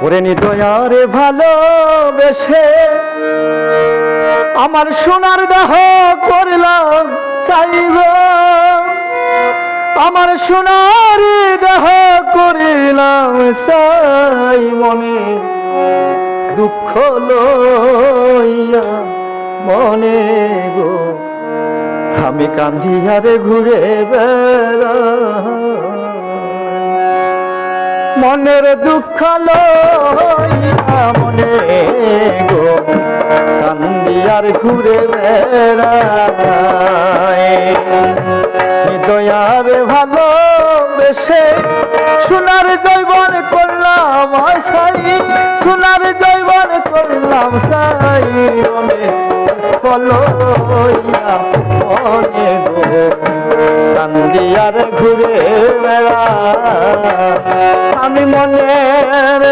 ওরে নিদয়ারে ভালোবেসে আমার সোনার দেহ করলাম চাইব, আমার সোনার দেহ করিলাম চাই, মনে দুঃখ লইয়া মনে গো আমি কান্দিয়ারে ঘুরে বেড়াই, মনের দুঃখ লইয়া মনে গো কান্দিয়ার ঘুরে বেড়াই, দয়ার ভালোবেসে সোনার জৈব